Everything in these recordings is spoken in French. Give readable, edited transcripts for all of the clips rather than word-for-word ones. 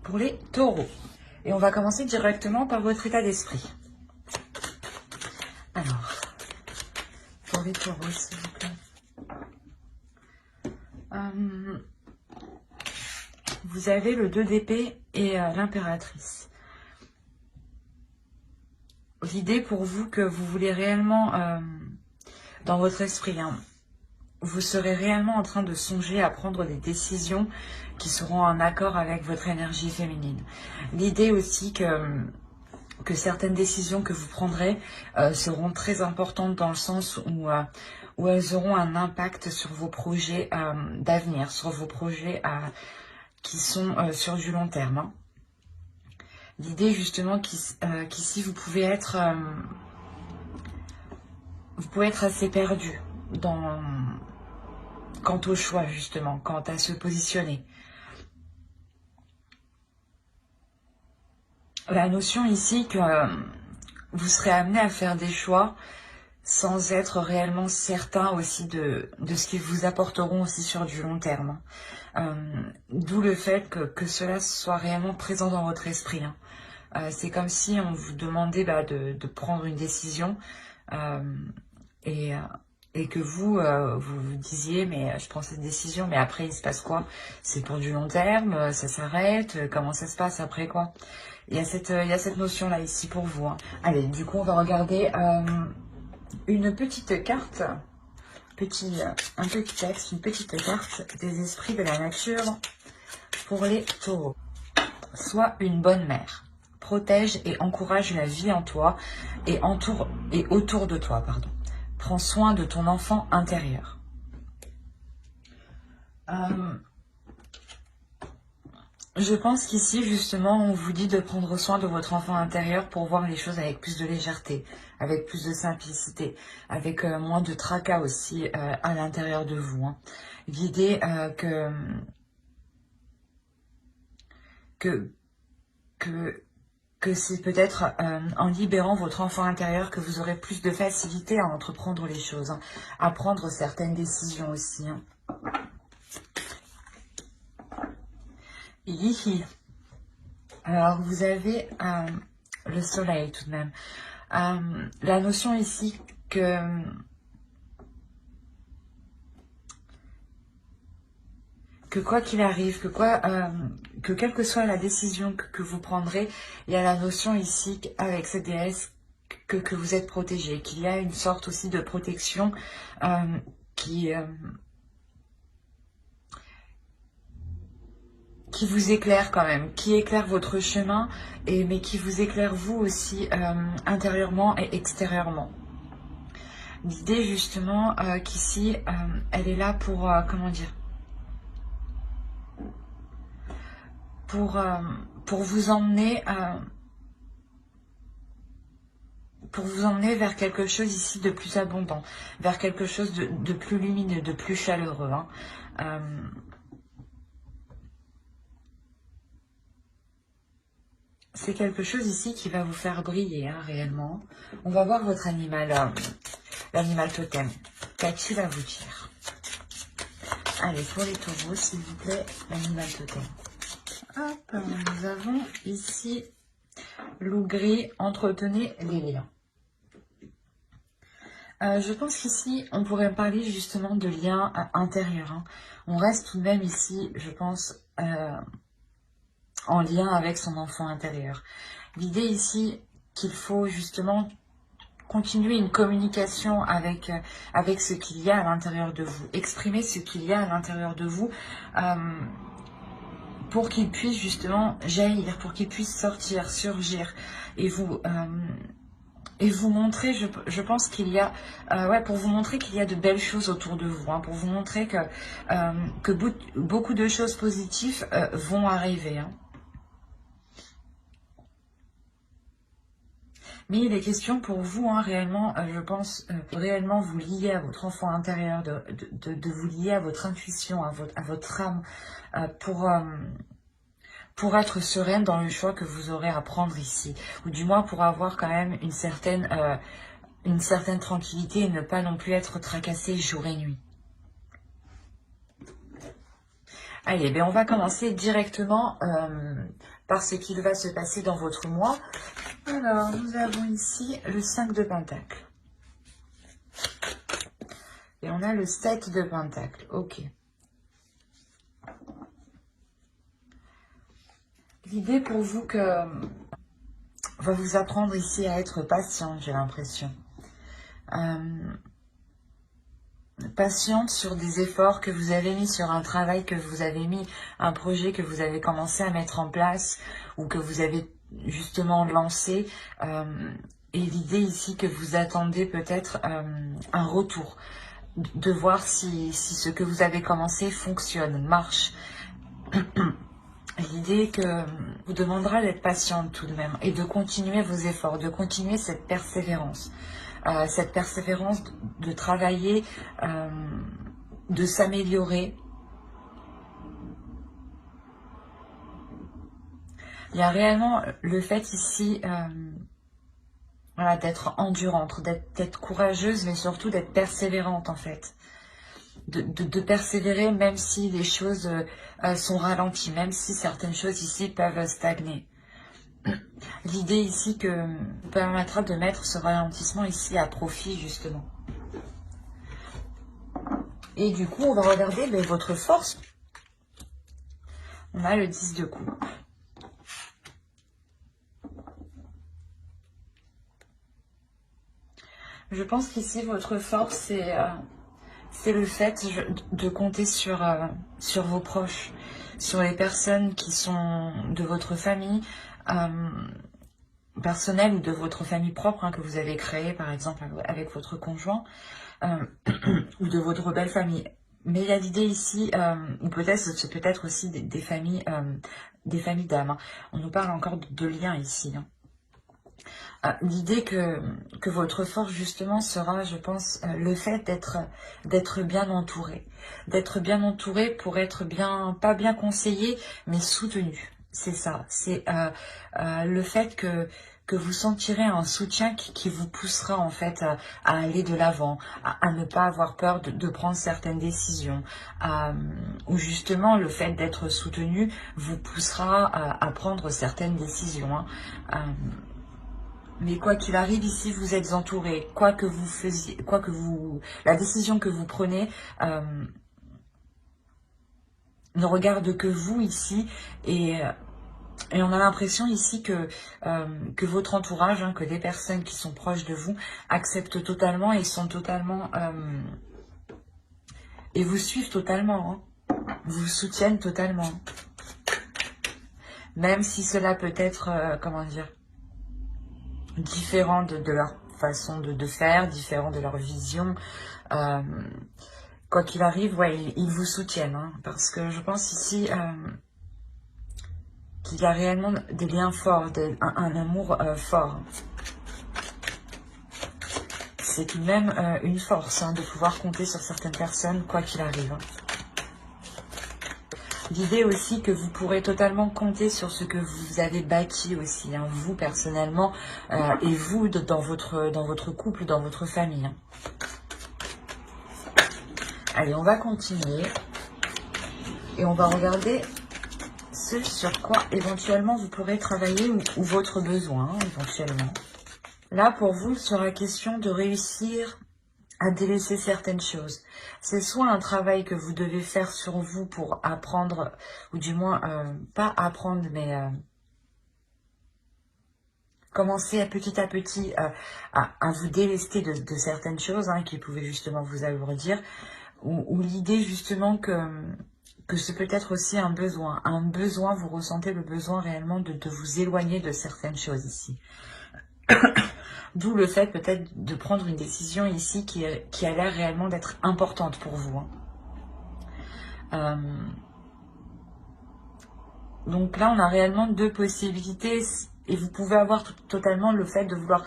pour les taureaux. Et on va commencer directement par votre état d'esprit. Alors, pour les taureaux, s'il vous plaît. Vous avez le 2 d'épée et l'impératrice. L'idée pour vous que vous voulez réellement, dans votre esprit, hein, vous serez réellement en train de songer à prendre des décisions qui seront en accord avec votre énergie féminine. L'idée aussi que certaines décisions que vous prendrez seront très importantes dans le sens où elles auront un impact sur vos projets d'avenir, sur vos projets qui sont sur du long terme. Hein. L'idée justement qu'ici vous pouvez être assez perdu quant au choix justement, quant à se positionner. La notion ici que vous serez amené à faire des choix sans être réellement certain aussi de ce qu'ils vous apporteront aussi sur du long terme. D'où le fait que cela soit réellement présent dans votre esprit. Hein. C'est comme si on vous demandait de prendre une décision et que vous vous disiez mais je prends cette décision mais après il se passe quoi? C'est pour du long terme, ça s'arrête, comment ça se passe après quoi? Il y a cette notion là ici pour vous. Hein. Allez, du coup on va regarder une petite carte, un petit texte, une petite carte des esprits de la nature pour les taureaux. Sois une bonne mère. Protège et encourage la vie en toi et autour de toi, pardon. Prends soin de ton enfant intérieur. Je pense qu'ici, justement, on vous dit de prendre soin de votre enfant intérieur pour voir les choses avec plus de légèreté, avec plus de simplicité, avec moins de tracas aussi à l'intérieur de vous. Hein. L'idée que c'est peut-être en libérant votre enfant intérieur que vous aurez plus de facilité à entreprendre les choses, hein, à prendre certaines décisions aussi. Hein. Ici, alors vous avez le soleil tout de même. La notion ici que quoi qu'il arrive, que quelle que soit la décision que vous prendrez, il y a la notion ici avec cette déesse que vous êtes protégé, qu'il y a une sorte aussi de protection qui vous éclaire quand même, qui éclaire votre chemin, mais qui vous éclaire vous aussi intérieurement et extérieurement. L'idée justement qu'ici, elle est là pour, comment dire, pour vous emmener vers quelque chose ici de plus abondant, vers quelque chose de plus lumineux, de plus chaleureux. Hein. C'est quelque chose ici qui va vous faire briller, hein, réellement. On va voir votre animal, l'animal totem. Qu'est-ce va vous dire? Allez, pour les taureaux, s'il vous plaît, l'animal totem. Hop, nous avons ici loup gris, entretenez les liens. Je pense qu'ici, on pourrait parler justement de liens intérieurs. Hein. On reste tout de même ici, je pense, en lien avec son enfant intérieur. L'idée ici qu'il faut justement continuer une communication avec ce qu'il y a à l'intérieur de vous. Exprimer ce qu'il y a à l'intérieur de vous pour qu'il puisse justement jaillir, pour qu'il puisse sortir, surgir et vous montrer, je pense qu'il y a, pour vous montrer qu'il y a de belles choses autour de vous, hein, pour vous montrer que beaucoup de choses positives vont arriver. Hein. Mais il est question pour vous, hein, réellement, je pense, réellement vous lier à votre enfant intérieur, de vous lier à votre intuition, à votre âme, pour être sereine dans le choix que vous aurez à prendre ici. Ou du moins pour avoir quand même une certaine tranquillité et ne pas non plus être tracassé jour et nuit. Allez, ben on va commencer directement par ce qu'il va se passer dans votre mois. Alors, nous avons ici le 5 de Pentacle. Et on a le 7 de Pentacle. Ok. L'idée pour vous que va vous apprendre ici à être patiente, j'ai l'impression. Patiente sur des efforts que vous avez mis, sur un travail que vous avez mis, un projet que vous avez commencé à mettre en place ou que vous avez justement lancé. Et l'idée ici que vous attendez peut-être un retour, de voir si ce que vous avez commencé fonctionne, marche. L'idée que vous demandera d'être patiente tout de même et de continuer vos efforts, de continuer cette persévérance. De travailler, de s'améliorer. Il y a réellement le fait ici voilà, d'être endurante, d'être courageuse, mais surtout d'être persévérante en fait. De persévérer même si les choses sont ralenties, même si certaines choses ici peuvent stagner. L'idée ici que vous permettra de mettre ce ralentissement ici à profit justement. Et du coup, on va regarder votre force. On a le 10 de coupe. Je pense qu'ici, votre force, c'est le fait de compter sur vos proches, sur les personnes qui sont de votre famille personnelle ou de votre famille propre que vous avez créée, par exemple, avec votre conjoint ou de votre belle famille. Mais il y a l'idée ici, ou peut-être c'est peut-être aussi des familles d'âmes. On nous parle encore de liens ici. L'idée que votre force justement sera, je pense, le fait d'être bien entouré. D'être bien entouré pour être bien, pas bien conseillé, mais soutenu. C'est ça. C'est le fait que vous sentirez un soutien qui vous poussera en fait à aller de l'avant, à ne pas avoir peur de prendre certaines décisions, ou justement le fait d'être soutenu vous poussera à prendre certaines décisions. Mais quoi qu'il arrive ici, vous êtes entouré. Quoi que vous faisiez, la décision que vous prenez ne regarde que vous ici et on a l'impression ici que votre entourage, que les personnes qui sont proches de vous acceptent totalement et sont totalement et vous suivent totalement, vous soutiennent totalement, même si cela peut être comment dire, différent de leur façon de faire, différent de leur vision. Quoi qu'il arrive, ouais, ils vous soutiennent, parce que je pense ici qu'il y a réellement des liens forts, un amour fort. C'est tout de même une force de pouvoir compter sur certaines personnes, quoi qu'il arrive. L'idée aussi que vous pourrez totalement compter sur ce que vous avez bâti aussi, vous personnellement, et vous dans votre couple, dans votre famille. Allez, on va continuer. Et on va regarder ce sur quoi éventuellement vous pourrez travailler ou votre besoin, éventuellement. Là, pour vous, il sera question de réussir à délaisser certaines choses. C'est soit un travail que vous devez faire sur vous pour apprendre, ou du moins, pas apprendre, mais commencer à petit à vous délester de certaines choses qui pouvaient justement vous alourdir, ou l'idée justement que c'est peut-être aussi un besoin. Un besoin, vous ressentez le besoin réellement de vous éloigner de certaines choses ici. D'où le fait peut-être de prendre une décision ici qui a l'air réellement d'être importante pour vous. Donc là, on a réellement deux possibilités et vous pouvez avoir totalement le fait de vouloir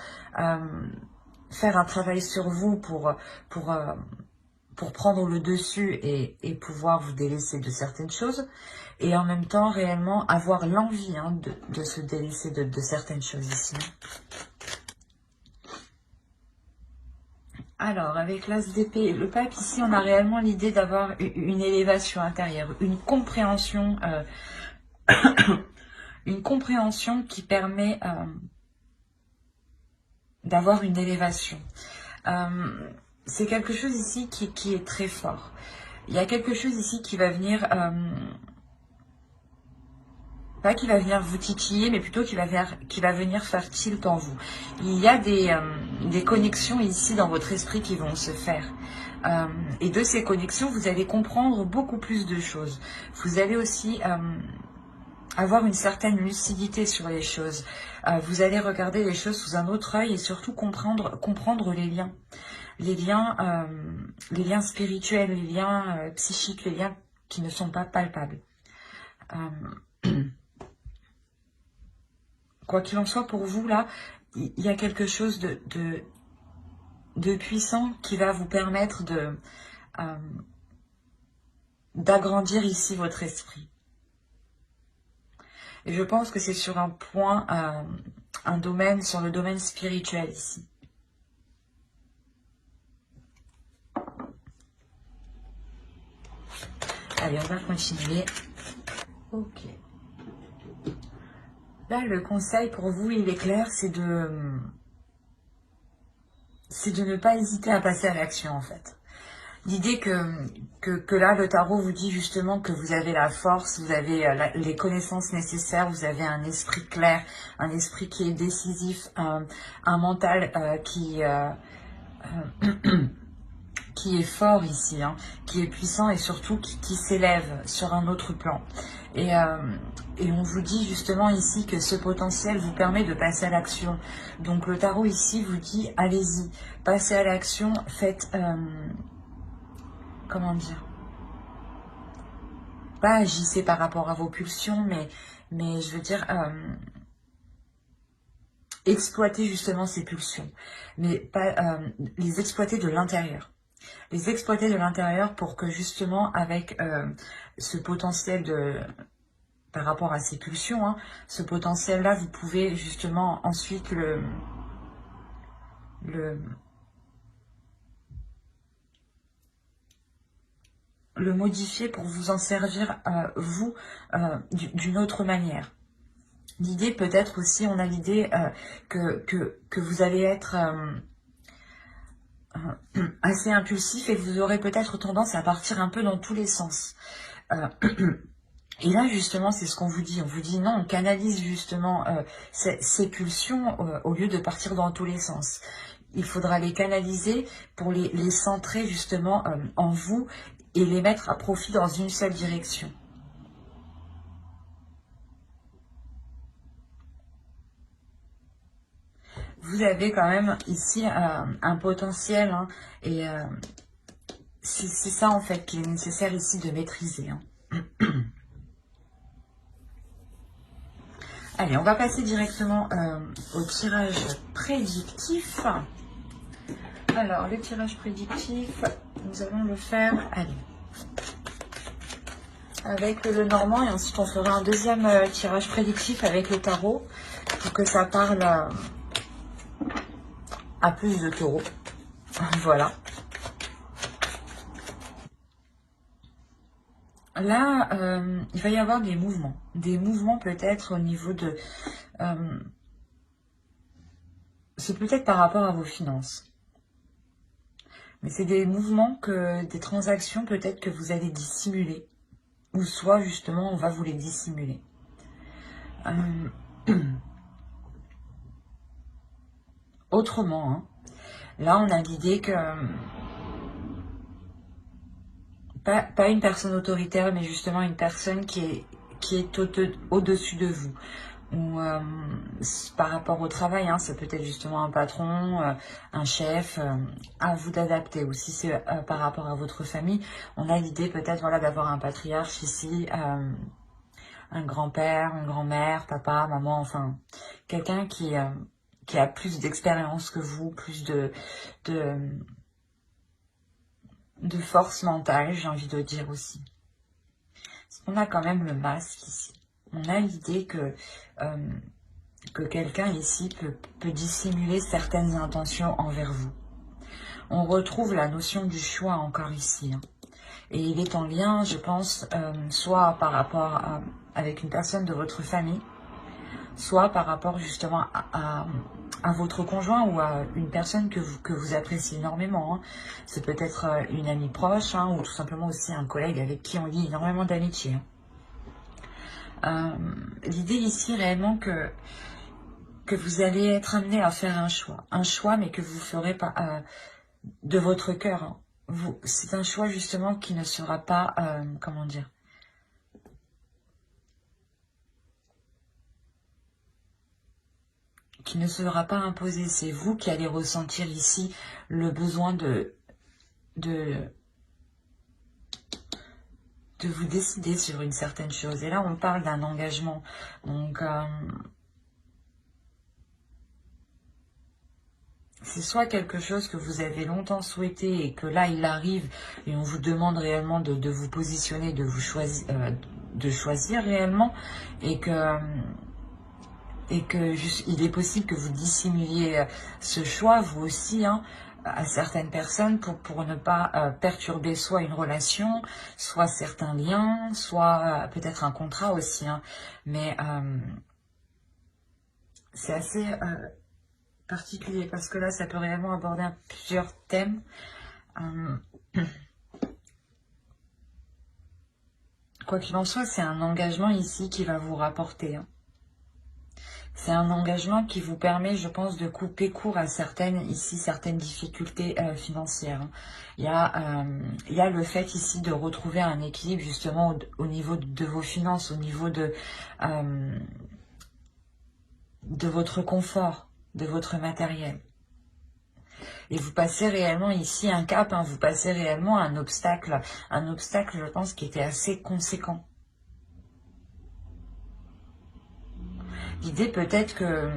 faire un travail sur vous pour prendre le dessus et pouvoir vous délaisser de certaines choses. Et en même temps, réellement, avoir l'envie de se délaisser de certaines choses ici. Alors, avec l'as d'épée et le pape, ici, on a réellement l'idée d'avoir une élévation intérieure, une compréhension qui permet d'avoir une élévation. C'est quelque chose ici qui est très fort. Il y a quelque chose ici qui va venir, pas qui va venir vous titiller, mais plutôt qui va venir faire tilt en vous. Il y a des connexions ici dans votre esprit qui vont se faire. Et de ces connexions, vous allez comprendre beaucoup plus de choses. Vous allez aussi avoir une certaine lucidité sur les choses. Vous allez regarder les choses sous un autre œil et surtout comprendre les liens. Les liens spirituels, les liens psychiques, les liens qui ne sont pas palpables. Quoi qu'il en soit pour vous, là, il y a quelque chose de puissant qui va vous permettre d'agrandir ici votre esprit. Et je pense que c'est sur un point, sur le domaine spirituel ici. Allez, on va continuer. Ok. Là, le conseil pour vous, il est clair, c'est de ne pas hésiter à passer à l'action, en fait. L'idée que là, le tarot vous dit justement que vous avez la force, vous avez les connaissances nécessaires, vous avez un esprit clair, un esprit qui est décisif, un mental qui est fort ici, hein, qui est puissant et surtout qui s'élève sur un autre plan. Et on vous dit justement ici que ce potentiel vous permet de passer à l'action. Donc le tarot ici vous dit, allez-y, passez à l'action, faites... comment dire, pas agissez par rapport à vos pulsions, mais je veux dire, exploitez justement ces pulsions, mais pas les exploiter de l'intérieur. Les exploiter de l'intérieur pour que justement avec ce potentiel par rapport à ces pulsions, hein, ce potentiel-là, vous pouvez justement ensuite le modifier pour vous en servir, vous, d'une autre manière. L'idée peut-être aussi, on a l'idée que vous allez être assez impulsif et vous aurez peut-être tendance à partir un peu dans tous les sens. Et là, justement, c'est ce qu'on vous dit. On vous dit non, on canalise justement ces pulsions au lieu de partir dans tous les sens. Il faudra les canaliser pour les centrer justement en vous et les mettre à profit dans une seule direction. Vous avez quand même ici un potentiel, hein, et c'est ça en fait qui est nécessaire ici de maîtriser. Hein. Allez, on va passer directement au tirage prédictif. Alors, le tirage prédictif, nous allons le faire, allez, avec le normand et ensuite on fera un deuxième tirage prédictif avec le tarot pour que ça parle à plus de taureaux. Voilà. Là, il va y avoir des mouvements peut-être au niveau de... c'est peut-être par rapport à vos finances. Mais c'est des mouvements, des transactions peut-être que vous allez dissimuler. Ou soit justement, on va vous les dissimuler. Autrement, hein, là on a l'idée que... Pas une personne autoritaire, mais justement une personne qui est au-dessus de vous. Ou par rapport au travail, hein, ça peut être justement un patron, un chef, à vous d'adapter. Ou si c'est par rapport à votre famille, on a l'idée peut-être voilà, d'avoir un patriarche ici, un grand-père, une grand-mère, papa, maman, enfin, quelqu'un qui a plus d'expérience que vous, plus de force mentale, j'ai envie de dire aussi. Parce qu'on a quand même le masque ici. On a l'idée que quelqu'un ici peut dissimuler certaines intentions envers vous. on retrouve la notion du choix encore ici. Hein. Et il est en lien, je pense, soit par rapport avec une personne de votre famille, soit par rapport justement à votre conjoint ou à une personne que vous appréciez énormément. Hein. C'est peut-être une amie proche, hein, ou tout simplement aussi un collègue avec qui on lie énormément d'amitié. Hein. L'idée ici réellement que vous allez être amené à faire un choix mais que vous ferez pas de votre cœur. Hein. C'est un choix justement qui ne sera pas, comment dire, qui ne sera pas imposé. C'est vous qui allez ressentir ici le besoin de vous décider sur une certaine chose. Et là, on parle d'un engagement. Donc, c'est soit quelque chose que vous avez longtemps souhaité et que là, il arrive et on vous demande réellement de vous positionner, de choisir réellement et que il est possible que vous dissimuliez ce choix, vous aussi, hein, à certaines personnes pour ne pas perturber soit une relation, soit certains liens, soit peut-être un contrat aussi. Hein. Mais c'est assez particulier parce que là, ça peut réellement aborder plusieurs thèmes. Quoi qu'il en soit, c'est un engagement ici qui va vous rapporter. Hein. C'est un engagement qui vous permet, je pense, de couper court à certaines difficultés financières. Hein. Il y a le fait ici de retrouver un équilibre justement au niveau de vos finances, au niveau de votre confort, de votre matériel. Et vous passez réellement ici un cap, hein, vous passez réellement un obstacle, je pense, qui était assez conséquent. L'idée peut-être que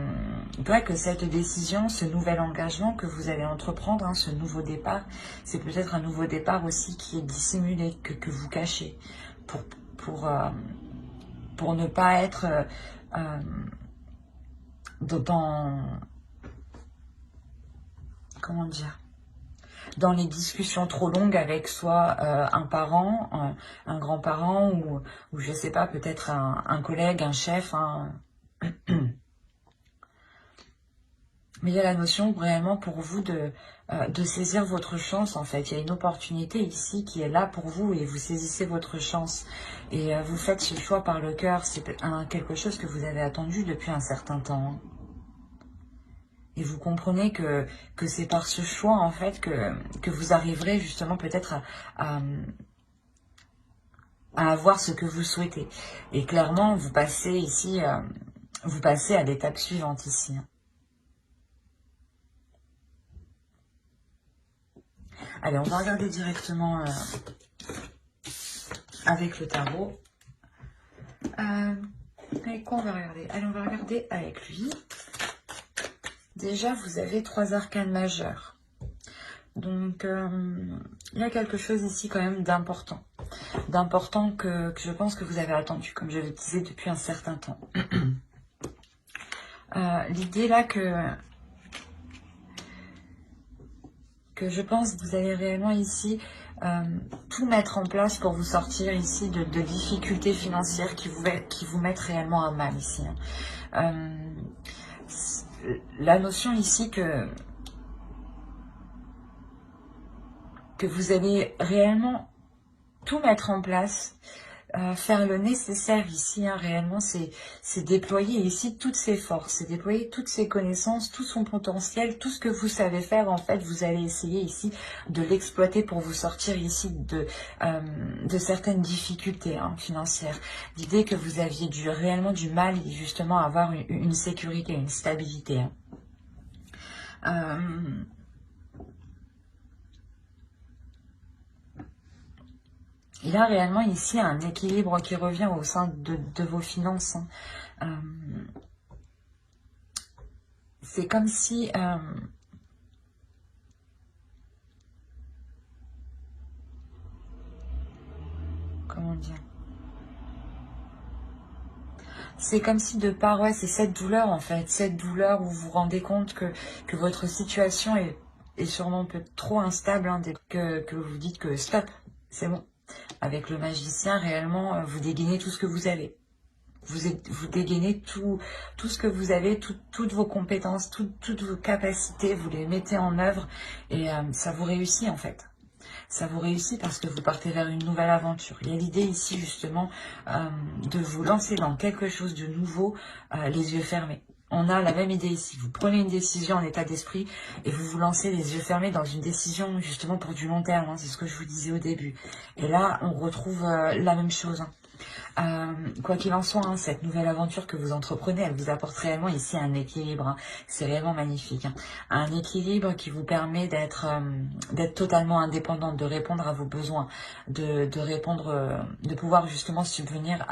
cette décision, ce nouvel engagement que vous allez entreprendre, hein, ce nouveau départ, c'est peut-être un nouveau départ aussi qui est dissimulé, que vous cachez, pour ne pas être comment dire, dans les discussions trop longues avec soit un parent, un grand-parent ou je sais pas, peut-être un collègue, un chef. Hein. Mais il y a la notion réellement pour vous de saisir votre chance en fait. Il y a une opportunité ici qui est là pour vous et vous saisissez votre chance. Et vous faites ce choix par le cœur. C'est quelque chose que vous avez attendu depuis un certain temps. Hein. Et vous comprenez que c'est par ce choix en fait que vous arriverez justement peut-être à avoir ce que vous souhaitez. Et clairement, vous passez ici, vous passez à l'étape suivante ici. Hein. Allez, on va regarder directement avec le tarot. Avec quoi on va regarder? Allez, on va regarder avec lui. Déjà, vous avez 3 arcanes majeures. Donc, il y a quelque chose ici quand même d'important. D'important que je pense que vous avez attendu, comme je le disais, depuis un certain temps. L'idée là que je pense que vous allez réellement ici tout mettre en place pour vous sortir ici de difficultés financières qui vous mettent réellement à mal ici. Hein. La notion ici que vous allez réellement tout mettre en place, faire le nécessaire ici, hein, réellement, c'est déployer ici toutes ses forces, c'est déployer toutes ses connaissances, tout son potentiel, tout ce que vous savez faire, en fait, vous allez essayer ici de l'exploiter pour vous sortir ici de certaines difficultés hein, financières. L'idée que vous aviez réellement du mal, justement, à avoir une sécurité, une stabilité. Hein. Il y a réellement ici un équilibre qui revient au sein de vos finances. Hein. C'est comme si... comment dire? C'est comme si de part, ouais, c'est cette douleur en fait. Cette douleur où vous vous rendez compte que votre situation est est sûrement peut-être trop instable, hein, dès que vous dites que stop, c'est bon. Avec le magicien, réellement, vous dégainez tout ce que vous avez. Vous dégainez tout ce que vous avez, toutes vos compétences, toutes vos capacités, vous les mettez en œuvre et ça vous réussit en fait. Ça vous réussit parce que vous partez vers une nouvelle aventure. Il y a l'idée ici justement de vous lancer dans quelque chose de nouveau, les yeux fermés. On a la même idée ici. Vous prenez une décision en état d'esprit et vous vous lancez les yeux fermés dans une décision justement pour du long terme. Hein, c'est ce que je vous disais au début. Et là, on retrouve la même chose. Hein. Quoi qu'il en soit, hein, cette nouvelle aventure que vous entreprenez, elle vous apporte réellement ici un équilibre. Hein. C'est réellement magnifique. Hein. Un équilibre qui vous permet d'être totalement indépendante, de répondre à vos besoins, de répondre, de pouvoir justement subvenir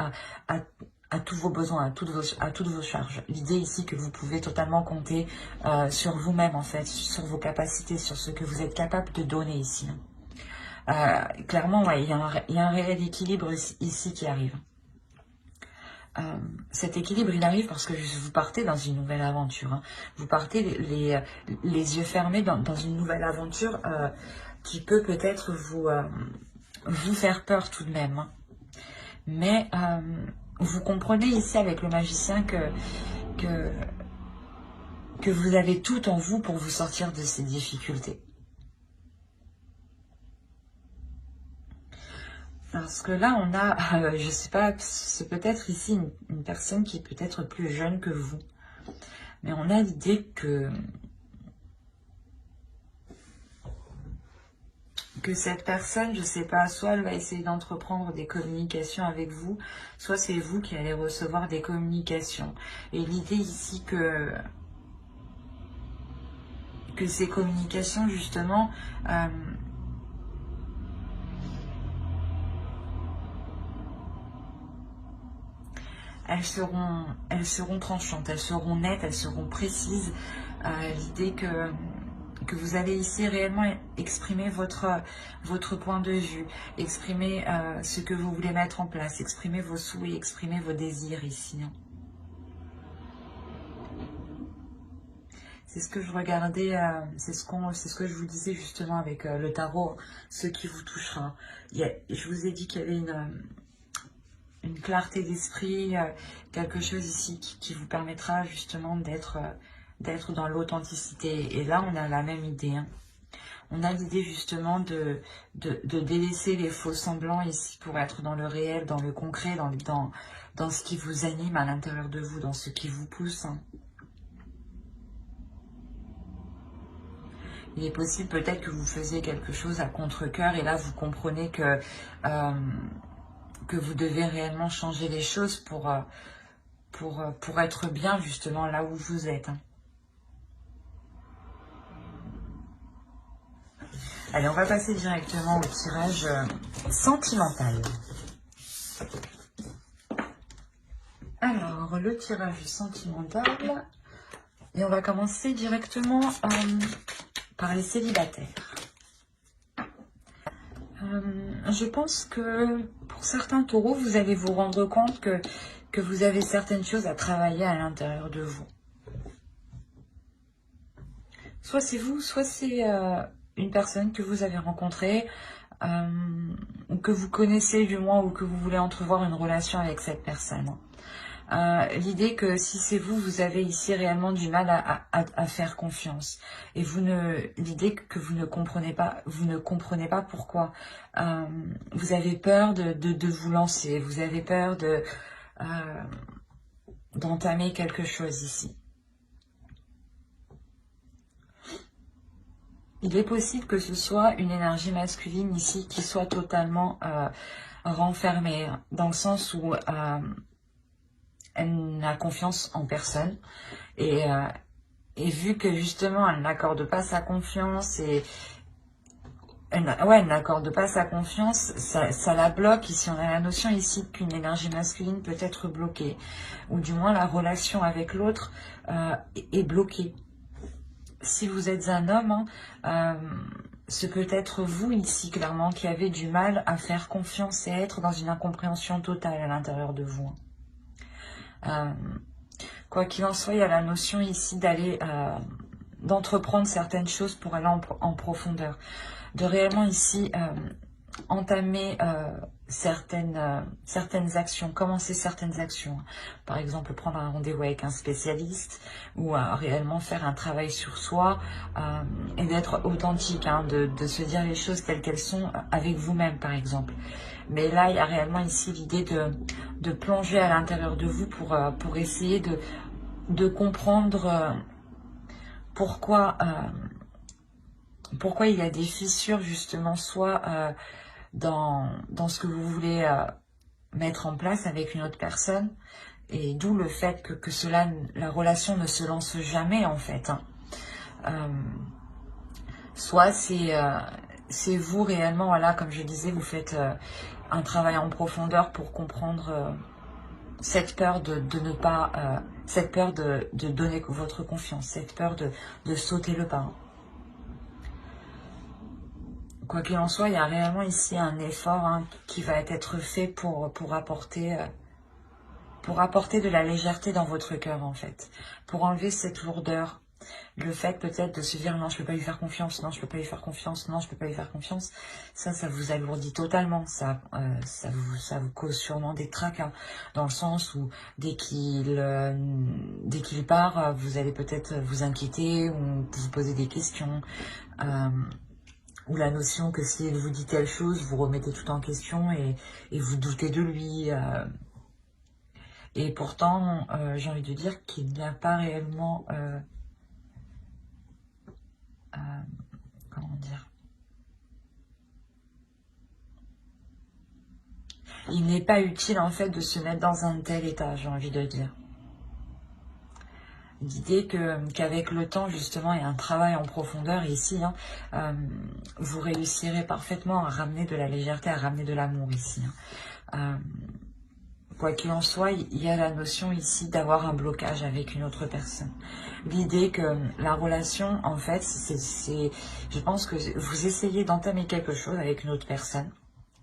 à tous vos besoins, à toutes vos charges. L'idée ici que vous pouvez totalement compter sur vous-même en fait, sur vos capacités, sur ce que vous êtes capable de donner ici. Clairement, ouais, il y a un réel équilibre ici qui arrive. Cet équilibre, il arrive parce que vous partez dans une nouvelle aventure. Hein. Vous partez les yeux fermés dans une nouvelle aventure qui peut peut-être vous faire peur tout de même. Hein. Mais vous comprenez ici avec le magicien que vous avez tout en vous pour vous sortir de ces difficultés. Parce que là, on a, je sais pas, c'est peut-être ici une personne qui est peut-être plus jeune que vous. Mais on a l'idée que cette personne, je sais pas, soit elle va essayer d'entreprendre des communications avec vous, soit c'est vous qui allez recevoir des communications. Et l'idée ici que ces communications, justement, elles seront tranchantes, elles seront nettes, elles seront précises. L'idée que vous allez ici réellement exprimer votre point de vue, exprimer ce que vous voulez mettre en place, exprimer vos souhaits, exprimer vos désirs ici. C'est ce que je regardais, c'est ce que je vous disais justement avec le tarot, ce qui vous touchera. Je vous ai dit qu'il y avait une clarté d'esprit, quelque chose ici qui vous permettra justement d'être dans l'authenticité. Et là, on a la même idée. Hein. On a l'idée justement de délaisser les faux semblants ici pour être dans le réel, dans le concret, dans ce qui vous anime à l'intérieur de vous, dans ce qui vous pousse. Hein. Il est possible peut-être que vous faisiez quelque chose à contre-cœur et là vous comprenez que vous devez réellement changer les choses pour être bien justement là où vous êtes. Hein. Allez, on va passer directement au tirage sentimental. Alors, le tirage sentimental, et on va commencer directement par les célibataires. Je pense que pour certains taureaux, vous allez vous rendre compte que vous avez certaines choses à travailler à l'intérieur de vous. Soit c'est vous, soit c'est une personne que vous avez rencontrée, ou que vous connaissez du moins, ou que vous voulez entrevoir une relation avec cette personne. L'idée que si c'est vous, vous avez ici réellement du mal à faire confiance. Et l'idée que vous ne comprenez pas pourquoi. Vous avez peur de vous lancer, vous avez peur d'entamer quelque chose ici. Il est possible que ce soit une énergie masculine ici qui soit totalement renfermée, dans le sens où elle n'a confiance en personne. Et vu que justement elle n'accorde pas sa confiance elle n'accorde pas sa confiance, ça la bloque. Ici, on a la notion ici qu'une énergie masculine peut être bloquée. Ou du moins, la relation avec l'autre est bloquée. Si vous êtes un homme, ce peut être vous ici, clairement, qui avez du mal à faire confiance et à être dans une incompréhension totale à l'intérieur de vous. Quoi qu'il en soit, il y a la notion ici d'aller d'entreprendre certaines choses pour aller en profondeur. De réellement ici entamer certaines actions, commencer certaines actions. Par exemple, prendre un rendez-vous avec un spécialiste ou réellement faire un travail sur soi et d'être authentique, hein, de se dire les choses telles qu'elles sont avec vous-même, par exemple. Mais là, il y a réellement ici l'idée de plonger à l'intérieur de vous pour essayer de comprendre pourquoi il y a des fissures, justement, soit dans ce que vous voulez mettre en place avec une autre personne, et d'où le fait que la relation ne se lance jamais, en fait. Hein. Soit c'est vous réellement, voilà, comme je disais, vous faites un travail en profondeur pour comprendre cette peur de ne pas, cette peur de donner votre confiance, cette peur de sauter le pas. Quoi qu'il en soit, il y a réellement ici un effort hein, qui va être fait pour apporter de la légèreté dans votre cœur, en fait. Pour enlever cette lourdeur. Le fait peut-être de se dire non, je peux pas lui faire confiance, non, je peux pas lui faire confiance, non, je peux pas lui faire confiance. Ça vous alourdit totalement. Ça vous cause sûrement des tracas. Dans le sens où dès qu'il part, vous allez peut-être vous inquiéter ou vous poser des questions. Ou la notion que si il vous dit telle chose, vous remettez tout en question et vous doutez de lui. Et pourtant, j'ai envie de dire qu'il n'y a pas réellement... comment dire? Il n'est pas utile en fait de se mettre dans un tel état, j'ai envie de dire. L'idée qu'avec le temps justement et un travail en profondeur ici, hein, vous réussirez parfaitement à ramener de la légèreté, à ramener de l'amour ici. Hein. Quoi qu'il en soit, il y a la notion ici d'avoir un blocage avec une autre personne. L'idée que la relation, en fait, je pense que vous essayez d'entamer quelque chose avec une autre personne,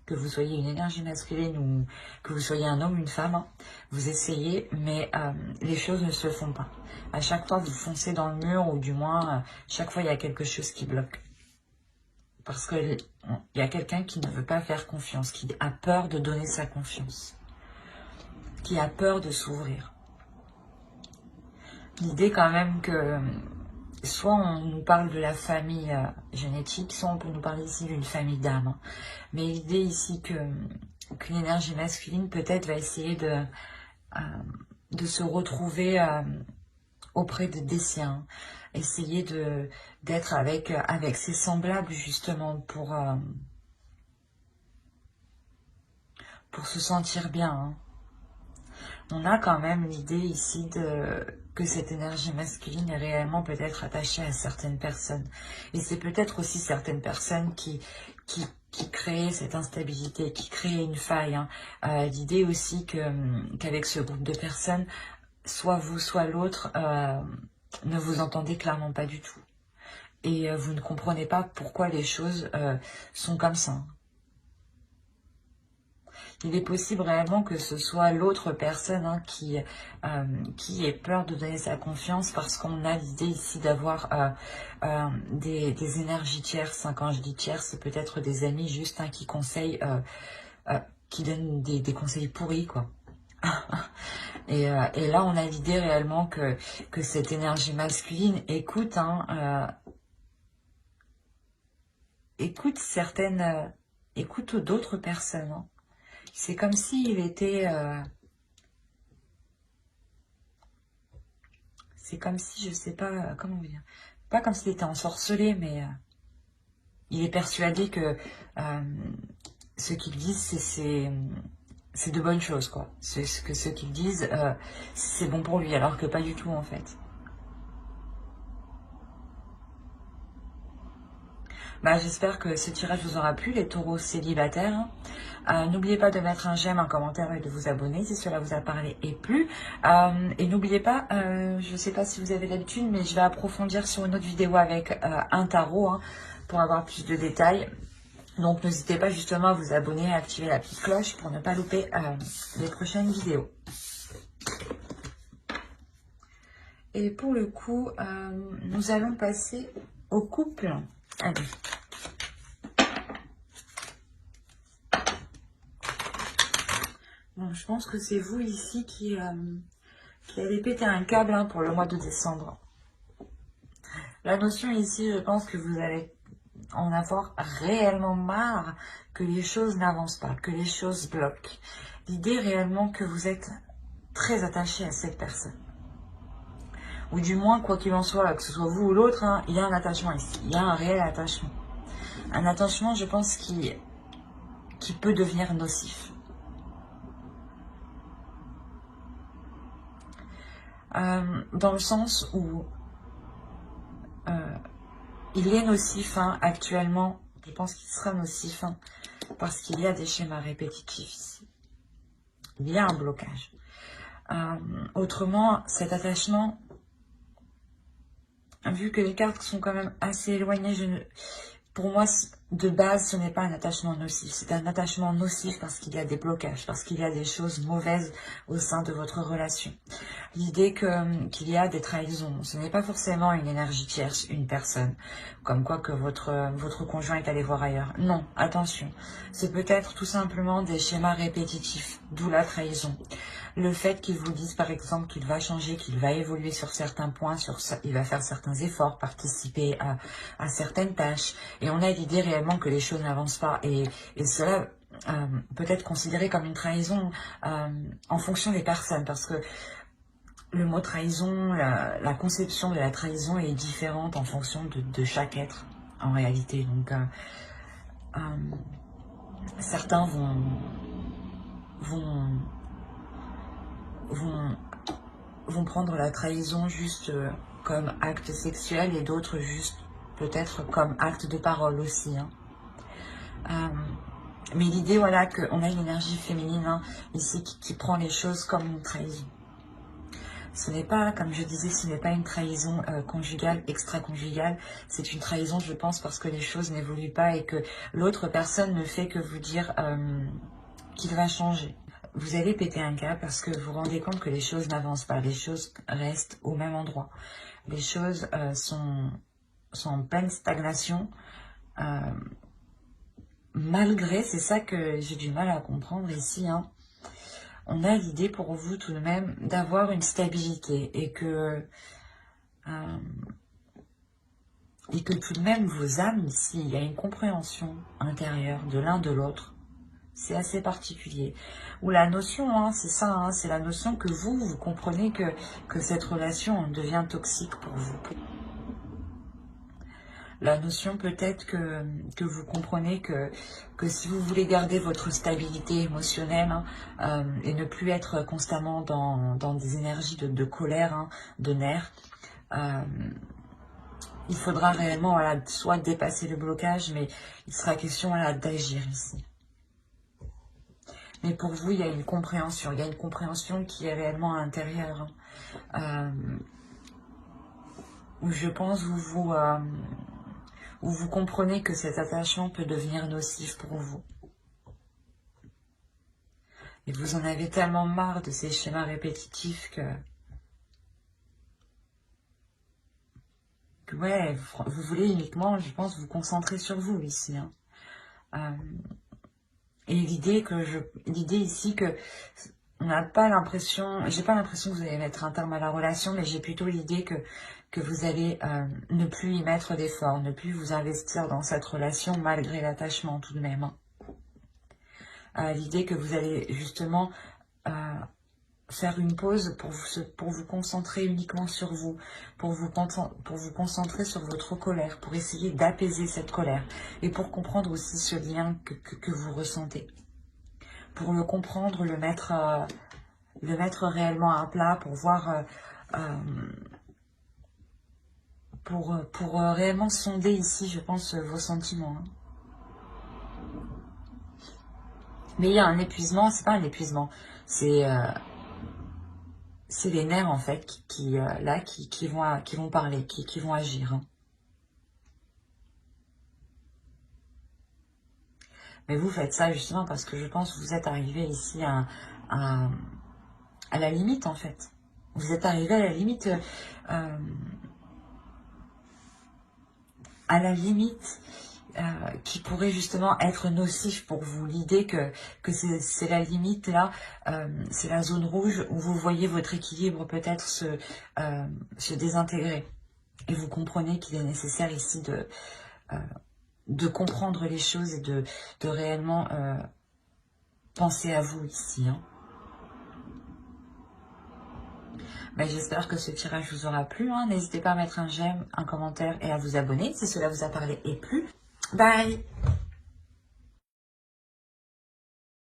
que vous soyez une énergie masculine ou que vous soyez un homme ou une femme, hein, vous essayez, mais les choses ne se font pas. À chaque fois, vous foncez dans le mur, ou du moins, chaque fois, il y a quelque chose qui bloque. Parce qu'il y a quelqu'un qui ne veut pas faire confiance, qui a peur de donner sa confiance, qui a peur de s'ouvrir. L'idée quand même que soit on nous parle de la famille génétique, soit on peut nous parler ici d'une famille d'âme. Hein. Mais l'idée ici qu'une énergie masculine peut-être va essayer de se retrouver auprès des siens, essayer d'être avec ses semblables justement pour se sentir bien. Hein. On a quand même l'idée ici que cette énergie masculine est réellement peut-être attachée à certaines personnes. Et c'est peut-être aussi certaines personnes qui créent cette instabilité, qui créent une faille. Hein. L'idée aussi qu'avec ce groupe de personnes, soit vous, soit l'autre, ne vous entendez clairement pas du tout. Et vous ne comprenez pas pourquoi les choses sont comme ça. Il est possible réellement que ce soit l'autre personne hein, qui ait peur de donner sa confiance parce qu'on a l'idée ici d'avoir des énergies tierces. Hein. Quand je dis tierces, c'est peut-être des amis juste hein, qui conseillent, qui donnent des conseils pourris, quoi. et là, on a l'idée réellement que cette énergie masculine écoute, hein, écoute d'autres personnes. Hein. C'est comme s'il était... c'est comme si, je sais pas, comment dire... Pas comme s'il était ensorcelé, mais... il est persuadé que ce qu'ils disent, c'est de bonnes choses, quoi. Que ce qu'ils disent, c'est bon pour lui, alors que pas du tout, en fait. J'espère que ce tirage vous aura plu, les taureaux célibataires. N'oubliez pas de mettre un j'aime, un commentaire et de vous abonner si cela vous a parlé et plu. Et n'oubliez pas, je ne sais pas si vous avez l'habitude, mais je vais approfondir sur une autre vidéo avec un tarot hein, pour avoir plus de détails. Donc n'hésitez pas justement à vous abonner et à activer la petite cloche pour ne pas louper les prochaines vidéos. Et pour le coup, nous allons passer au couple. Allez. Bon, je pense que c'est vous ici qui allez péter un câble hein, pour le mois de décembre. La notion ici, je pense que vous allez en avoir réellement marre que les choses n'avancent pas, que les choses bloquent. L'idée réellement que vous êtes très attaché à cette personne. Ou du moins, quoi qu'il en soit, que ce soit vous ou l'autre, hein, il y a un attachement ici. Il y a un réel attachement. Un attachement, je pense, qui peut devenir nocif. Dans le sens où il est nocif hein, actuellement. Je pense qu'il sera nocif hein, parce qu'il y a des schémas répétitifs ici. Il y a un blocage. Autrement, cet attachement, vu que les cartes sont quand même assez éloignées, pour moi, de base, ce n'est pas un attachement nocif. C'est un attachement nocif parce qu'il y a des blocages, parce qu'il y a des choses mauvaises au sein de votre relation. L'idée qu'il y a des trahisons, ce n'est pas forcément une énergie tierce, une personne, comme quoi que votre conjoint est allé voir ailleurs. Non, attention, c'est peut-être tout simplement des schémas répétitifs, d'où la trahison. Le fait qu'ils vous disent par exemple qu'il va changer, qu'il va évoluer sur certains points, il va faire certains efforts, participer à certaines tâches. Et on a l'idée réellement que les choses n'avancent pas. Et cela peut être considéré comme une trahison en fonction des personnes. Parce que le mot trahison, la conception de la trahison est différente en fonction de chaque être en réalité. Donc certains vont prendre la trahison juste comme acte sexuel et d'autres juste peut-être comme acte de parole aussi. Hein. Mais l'idée, voilà, qu'on a une énergie féminine hein, ici qui prend les choses comme une trahison. Ce n'est pas, comme je disais, ce n'est pas une trahison conjugale, extra-conjugale. C'est une trahison, je pense, parce que les choses n'évoluent pas et que l'autre personne ne fait que vous dire qu'il va changer. Vous allez péter un câble parce que vous vous rendez compte que les choses n'avancent pas, les choses restent au même endroit. Les choses sont en pleine stagnation, malgré, c'est ça que j'ai du mal à comprendre ici, hein, on a l'idée pour vous tout de même d'avoir une stabilité et que tout de même vos âmes ici, il y a une compréhension intérieure de l'un de l'autre. C'est assez particulier. Ou la notion, hein, c'est ça, hein, c'est la notion que vous comprenez que cette relation devient toxique pour vous. La notion peut-être que vous comprenez que si vous voulez garder votre stabilité émotionnelle hein, et ne plus être constamment dans des énergies de colère, hein, de nerfs, il faudra réellement voilà, soit dépasser le blocage, mais il sera question voilà, d'agir ici. Mais pour vous, il y a une compréhension. Il y a une compréhension qui est réellement à l'intérieur. Où je pense où vous comprenez que cet attachement peut devenir nocif pour vous. Et vous en avez tellement marre de ces schémas répétitifs que ouais, vous voulez uniquement, je pense, vous concentrer sur vous ici. Hein. Et l'idée ici que on n'a pas l'impression, j'ai pas l'impression que vous allez mettre un terme à la relation, mais j'ai plutôt l'idée que vous allez ne plus y mettre d'efforts, ne plus vous investir dans cette relation malgré l'attachement tout de même. Hein. L'idée que vous allez justement faire une pause pour vous concentrer uniquement sur vous, pour vous concentrer sur votre colère, pour essayer d'apaiser cette colère et pour comprendre aussi ce lien que vous ressentez. Pour le comprendre, le mettre réellement à plat, pour voir, pour réellement sonder ici, je pense, vos sentiments. Hein. Mais il y a un épuisement, c'est pas un épuisement, c'est les nerfs en fait qui vont parler, qui vont agir. Hein. Mais vous faites ça justement parce que je pense que vous êtes arrivé ici à la limite en fait. Vous êtes arrivé à la limite qui pourrait justement être nocif pour vous. L'idée que c'est la limite là, c'est la zone rouge où vous voyez votre équilibre peut-être se désintégrer. Et vous comprenez qu'il est nécessaire ici de comprendre les choses et de réellement penser à vous ici. Hein. Ben, j'espère que ce tirage vous aura plu. Hein. N'hésitez pas à mettre un j'aime, un commentaire et à vous abonner si cela vous a parlé et plu. Bye!